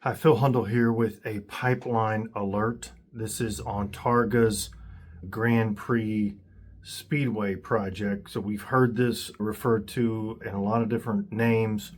Hi, Phil Hundl here with a pipeline alert. This is on Targa's Grand Prix Speedway project. So we've heard this referred to in a lot of different names.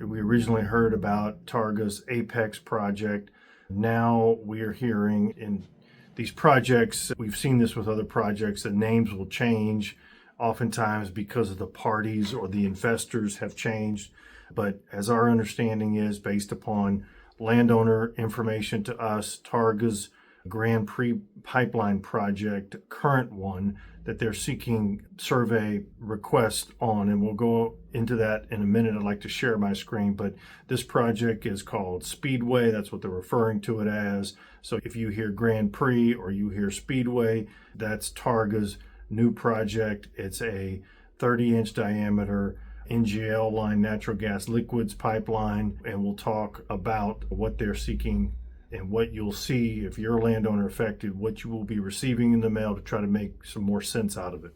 We originally heard about Targa's Apex project. Now we are hearing in these projects, we've seen this with other projects, that names will change oftentimes because of the parties or the investors have changed. But as our understanding is, based upon landowner information to us, Targa's Grand Prix pipeline project, current one that they're seeking survey request on, and we'll go into that in a minute. I'd like to share my screen, but this project is called Speedway. That's what they're referring to it as. So if you hear Grand Prix or you hear Speedway, that's Targa's new project. It's a 30-inch diameter NGL line, natural gas liquids pipeline, and we'll talk about what they're seeking and what you'll see if you're a landowner affected, what you will be receiving in the mail to try to make some more sense out of it.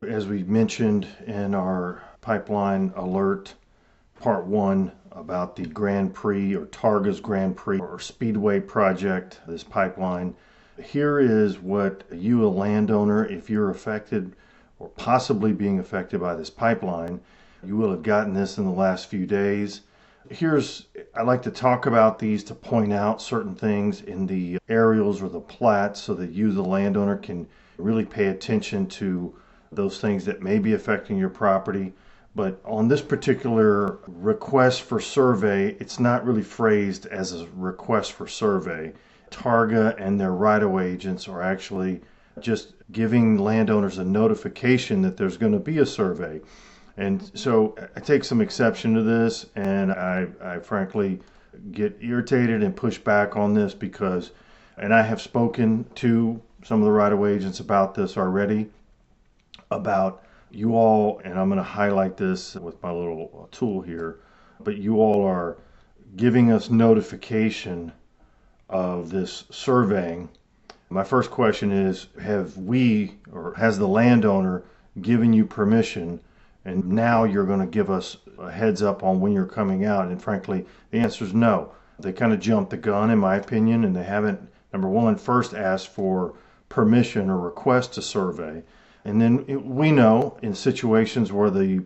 As we mentioned in our pipeline alert, part one, about the Grand Prix or Targa's Grand Prix or Speedway project, this pipeline, here is what you, a landowner, if you're affected or possibly being affected by this pipeline, you will have gotten this in the last few days. I like to talk about these to point out certain things in the aerials or the plats so that you, the landowner, can really pay attention to those things that may be affecting your property. But on this particular request for survey, it's not really phrased as a request for survey. Targa and their right-of-way agents are actually just giving landowners a notification that there's going to be a survey. And so I take some exception to this, and I frankly get irritated and push back on this because, and I have spoken to some of the right-of-way agents about this already, about you all, and I'm going to highlight this with my little tool here, but you all are giving us notification of this surveying. My first question is, have we, or has the landowner given you permission, and now you're going to give us a heads up on when you're coming out? And frankly, the answer is no. They kind of jumped the gun, in my opinion, and they haven't, number one, first asked for permission or request to survey. And then we know in situations where the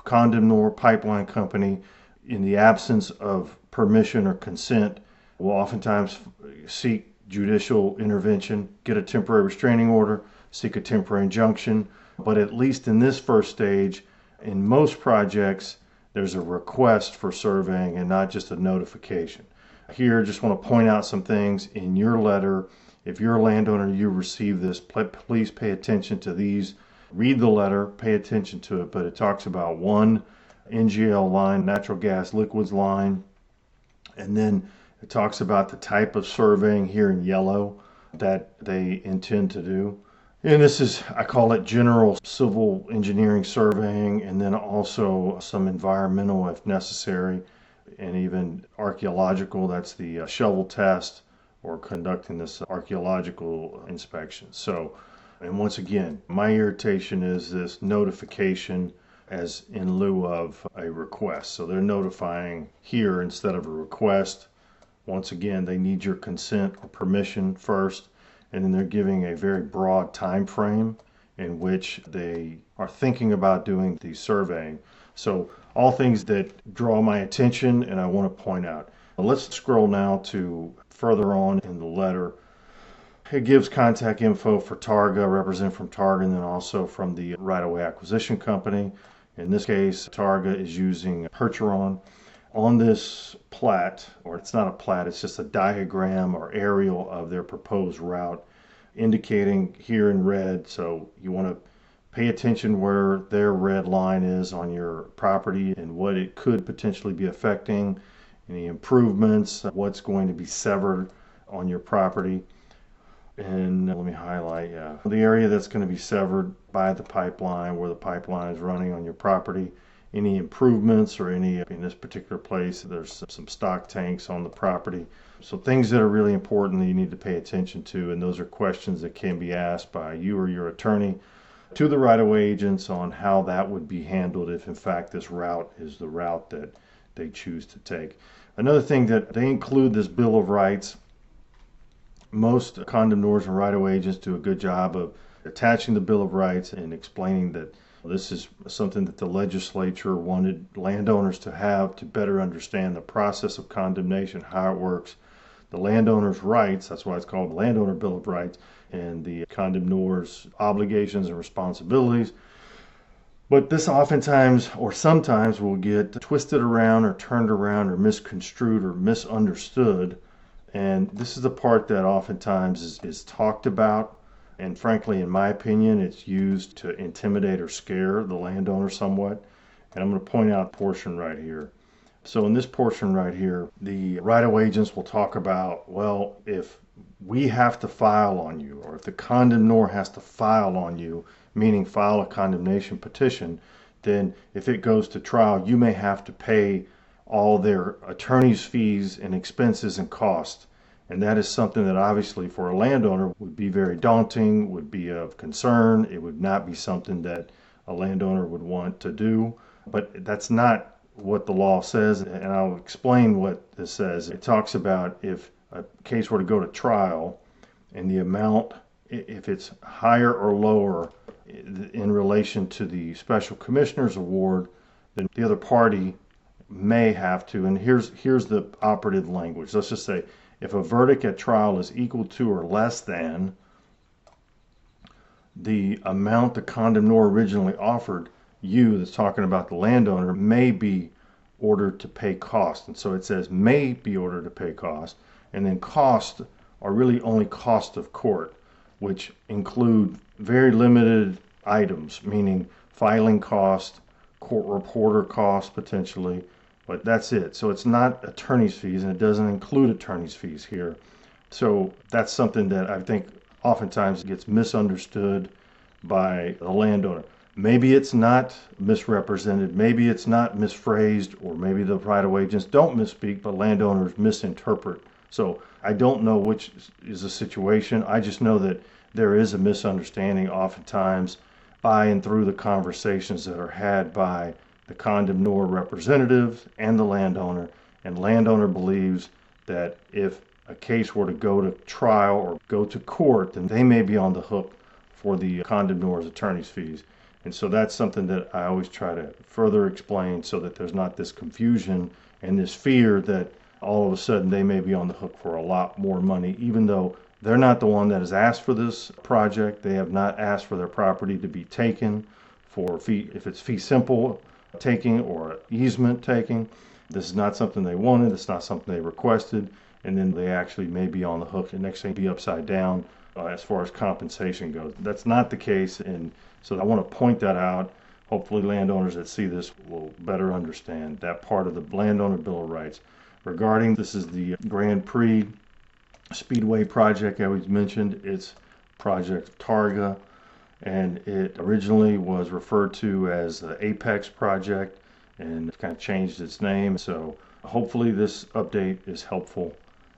condemnor pipeline company, in the absence of permission or consent, will oftentimes seek judicial intervention, get a temporary restraining order, seek a temporary injunction. But at least in this first stage, in most projects, there's a request for surveying and not just a notification. Here, just want to point out some things in your letter. If you're a landowner, you receive this, please pay attention to these. Read the letter, pay attention to it, but it talks about one NGL line, natural gas liquids line, and then it talks about the type of surveying here in yellow that they intend to do. And this is, I call it general civil engineering surveying, and then also some environmental if necessary, and even archaeological. That's the shovel test or conducting this archaeological inspection. So, and once again, my irritation is this notification as in lieu of a request. So they're notifying here instead of a request. Once again, they need your consent or permission first, and then they're giving a very broad time frame in which they are thinking about doing the surveying. So all things that draw my attention and I want to point out. Let's scroll now to further on in the letter. It gives contact info for Targa, representative from Targa, and then also from the right-of-way acquisition company. In this case, Targa is using Percheron. On this plat, or it's not a plat, it's just a diagram or aerial of their proposed route, indicating here in red. So you want to pay attention where their red line is on your property and what it could potentially be affecting, any improvements, what's going to be severed on your property. And let me highlight, the area that's going to be severed by the pipeline, where the pipeline is running on your property. Any improvements or any, in this particular place, there's some stock tanks on the property. So things that are really important that you need to pay attention to, and those are questions that can be asked by you or your attorney to the right-of-way agents on how that would be handled if in fact this route is the route that they choose to take. Another thing that they include this Bill of Rights. Most condemnors and right-of-way agents do a good job of attaching the Bill of Rights and explaining that this is something that the legislature wanted landowners to have to better understand the process of condemnation, how it works, the landowner's rights, that's why it's called the Landowner Bill of Rights, and the condemnor's obligations and responsibilities. But this oftentimes or sometimes will get twisted around or turned around or misconstrued or misunderstood. And this is the part that oftentimes is talked about. And frankly, in my opinion, it's used to intimidate or scare the landowner somewhat. And I'm going to point out a portion right here. So in this portion right here, the right-of-way agents will talk about, well, if we have to file on you, or if the condemnor has to file on you, meaning file a condemnation petition, then if it goes to trial, you may have to pay all their attorney's fees and expenses and costs. And that is something that obviously for a landowner would be very daunting, would be of concern. It would not be something that a landowner would want to do. But that's not what the law says, and I'll explain what this says. It talks about if a case were to go to trial and the amount, if it's higher or lower in relation to the special commissioner's award, then the other party may have to, and here's the operative language. Let's just say if a verdict at trial is equal to or less than the amount the condemnor originally offered, you, that's talking about the landowner, may be ordered to pay cost. And so it says may be ordered to pay cost, and then cost are really only cost of court, which include very limited items, meaning filing cost, court reporter cost potentially, but that's it. So it's not attorney's fees, and it doesn't include attorney's fees here. So that's something that I think oftentimes gets misunderstood by the landowner. Maybe it's not misrepresented, maybe it's not misphrased, or maybe the right-of-way agents don't misspeak, but landowners misinterpret. So I don't know which is the situation. I just know that there is a misunderstanding oftentimes by and through the conversations that are had by the condemnor representatives and the landowner. And landowner believes that if a case were to go to trial or go to court, then they may be on the hook for the condemnor's attorney's fees. And so that's something that I always try to further explain so that there's not this confusion and this fear that all of a sudden they may be on the hook for a lot more money, even though they're not the one that has asked for this project. They have not asked for their property to be taken for fee, if it's fee simple taking or easement taking. This is not something they wanted. It's not something they requested. And then they actually may be on the hook. And next thing be upside down as far as compensation goes. That's not the case. And so I want to point that out. Hopefully landowners that see this will better understand that part of the Landowner Bill of Rights. Regarding, this is the Grand Prix Speedway project I was mentioned. It's project Targa, and it originally was referred to as the Apex project, and it kind of changed its name. So hopefully this update is helpful.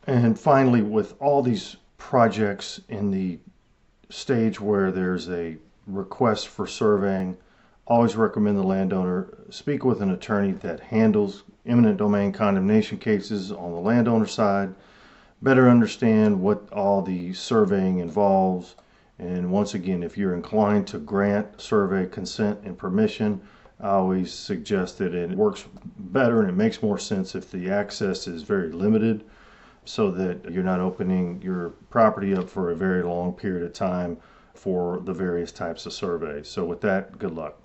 And finally, with all these projects in the stage where there's a request for surveying, always recommend the landowner speak with an attorney that handles eminent domain condemnation cases on the landowner side, better understand what all the surveying involves. And once again, if you're inclined to grant survey consent and permission, I always suggest that it works better and it makes more sense if the access is very limited, so that you're not opening your property up for a very long period of time for the various types of surveys. So with that, good luck.